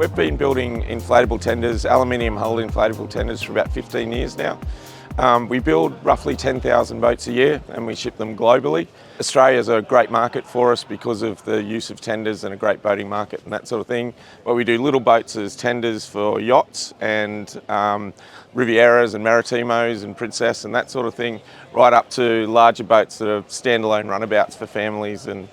We've been building inflatable tenders, aluminium hull inflatable tenders for about 15 years now. We build roughly 10,000 boats a year and we ship them globally. Australia's a great market for us because of the use of tenders and a great boating market and that sort of thing. But we do little boats as tenders for yachts and Rivieras and Maritimos and Princess and that sort of thing, right up to larger boats that are standalone runabouts for families and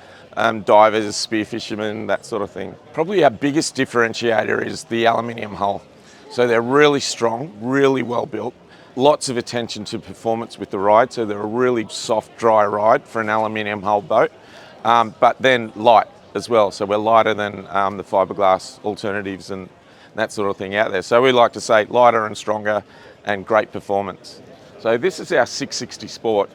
divers, spear fishermen, that sort of thing. Probably our biggest differentiator is the aluminium hull. So they're really strong, really well built. Lots of attention to performance with the ride, so they're a really soft, dry ride for an aluminium hull boat, but then light as well. So we're lighter than the fibreglass alternatives and that sort of thing out there. So we like to say lighter and stronger and great performance. So this is our 660 Sport,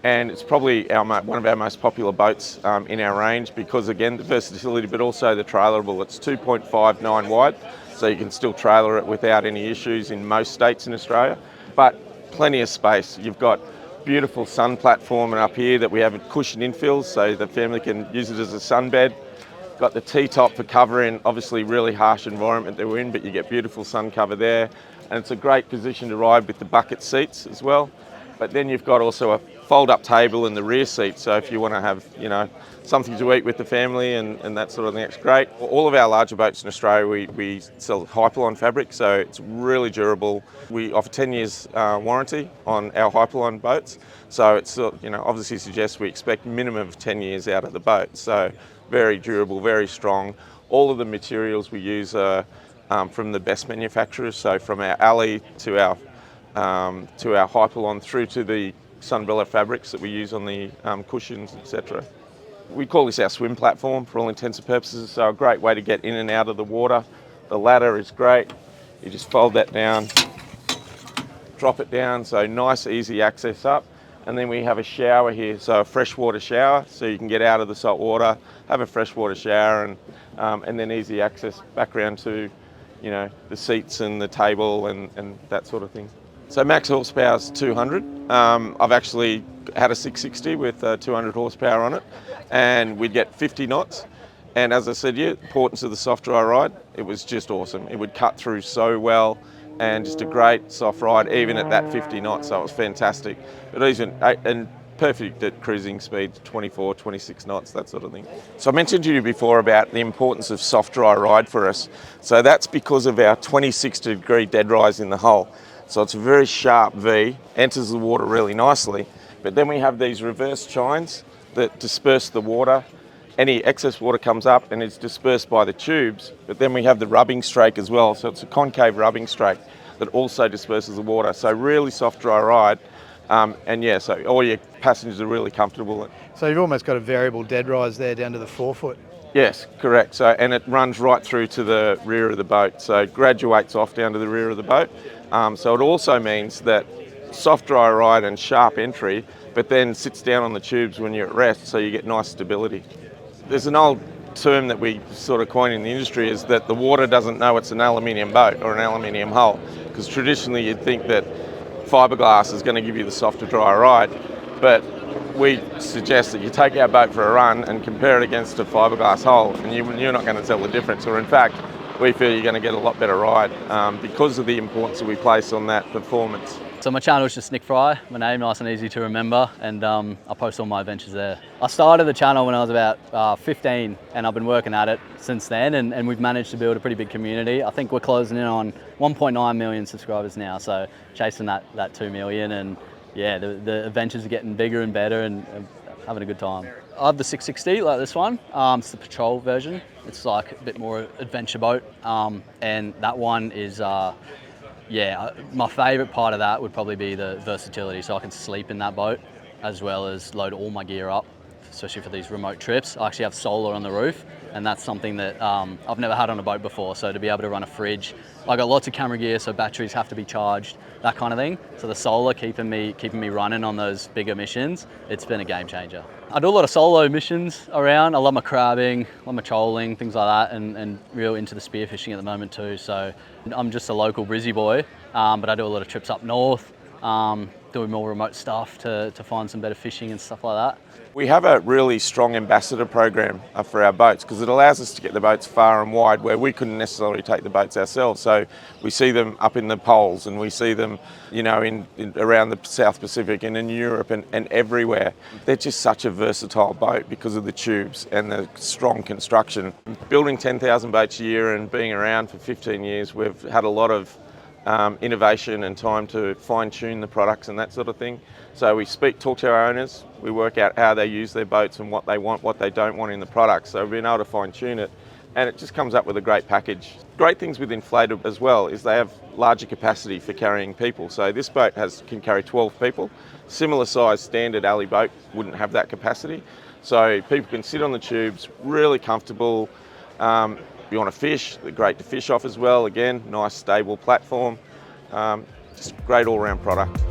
and it's probably one of our most popular boats in our range because, again, the versatility, but also the trailerable. It's 2.59 wide, so you can still trailer it without any issues in most states in Australia. But plenty of space. You've got beautiful sun platform up here that we have cushioned infills so the family can use it as a sunbed. Got the T-top for covering, obviously really harsh environment that we're in, but you get beautiful sun cover there. And it's a great position to ride with the bucket seats as well. But then you've got also a fold-up table in the rear seat, so if you want to have, something to eat with the family and that sort of thing, it's great. All of our larger boats in Australia, we sell Hypalon fabric, so it's really durable. We offer 10 years warranty on our Hypalon boats, so it's obviously suggests we expect minimum of 10 years out of the boat. So very durable, very strong. All of the materials we use are from the best manufacturers, so from our alley to our Hypalon through to the sunbrella fabrics that we use on the cushions, etc. We call this our swim platform for all intents and purposes, so a great way to get in and out of the water. The ladder is great. You just fold that down, drop it down, so nice easy access up. And then we have a shower here, so a freshwater shower, so you can get out of the salt water, have a freshwater shower, and then easy access back around to the seats and the table and that sort of thing. So max horsepower is 200. I've actually had a 660 with 200 horsepower on it, and we'd get 50 knots. And as I said, the importance of the soft dry ride, it was just awesome. It would cut through so well, and just a great soft ride, even at that 50 knots. So it was fantastic. But and perfect at cruising speed, 24, 26 knots, that sort of thing. So I mentioned to you before about the importance of soft dry ride for us. So that's because of our 26-degree dead rise in the hull. So it's a very sharp V, enters the water really nicely, but then we have these reverse chines that disperse the water. Any excess water comes up and it's dispersed by the tubes, but then we have the rubbing strake as well. So it's a concave rubbing strake that also disperses the water. So really soft, dry ride. So all your passengers are really comfortable. So you've almost got a variable dead rise there down to the forefoot. Yes, correct. So, and it runs right through to the rear of the boat. So it graduates off down to the rear of the boat. So it also means that soft dry ride and sharp entry, but then sits down on the tubes when you're at rest, so you get nice stability. There's an old term that we sort of coin in the industry is that the water doesn't know it's an aluminium boat or an aluminium hull, because traditionally you'd think that fibreglass is going to give you the softer dry ride, but we suggest that you take our boat for a run and compare it against a fibreglass hull, and you're not going to tell the difference, or in fact we feel you're going to get a lot better ride because of the importance that we place on that performance. So my channel is just Nick Fry, my name, nice and easy to remember, and I post all my adventures there. I started the channel when I was about 15, and I've been working at it since then, and we've managed to build a pretty big community. I think we're closing in on 1.9 million subscribers now, so chasing that 2 million, and yeah, the adventures are getting bigger and better, and having a good time. I have the 660, like this one. It's the patrol version. It's like a bit more adventure boat, and that one is, my favourite part of that would probably be the versatility. So I can sleep in that boat as well as load all my gear up, especially for these remote trips. I actually have solar on the roof, and that's something that I've never had on a boat before. So to be able to run a fridge, I got lots of camera gear, so batteries have to be charged, that kind of thing. So the solar keeping me running on those bigger missions, it's been a game changer. I do a lot of solo missions around. I love my crabbing, love my trolling, things like that, and real into the spearfishing at the moment too. So I'm just a local Brizzy boy, but I do a lot of trips up north, doing more remote stuff to find some better fishing and stuff like that. We have a really strong ambassador program for our boats because it allows us to get the boats far and wide where we couldn't necessarily take the boats ourselves. So we see them up in the poles, and we see them, you know, in around the South Pacific and in Europe and everywhere. They're just such a versatile boat because of the tubes and the strong construction. Building 10,000 boats a year and being around for 15 years, we've had a lot of innovation and time to fine-tune the products and that sort of thing. So we talk to our owners, we work out how they use their boats and what they want, what they don't want in the product. So we've been able to fine-tune it, and it just comes up with a great package. Great things with Inflatable as well is they have larger capacity for carrying people. So this boat can carry 12 people. Similar size standard alley boat wouldn't have that capacity. So people can sit on the tubes, really comfortable. If you want to fish, they're great to fish off as well. Again, nice stable platform. Just great all-round product.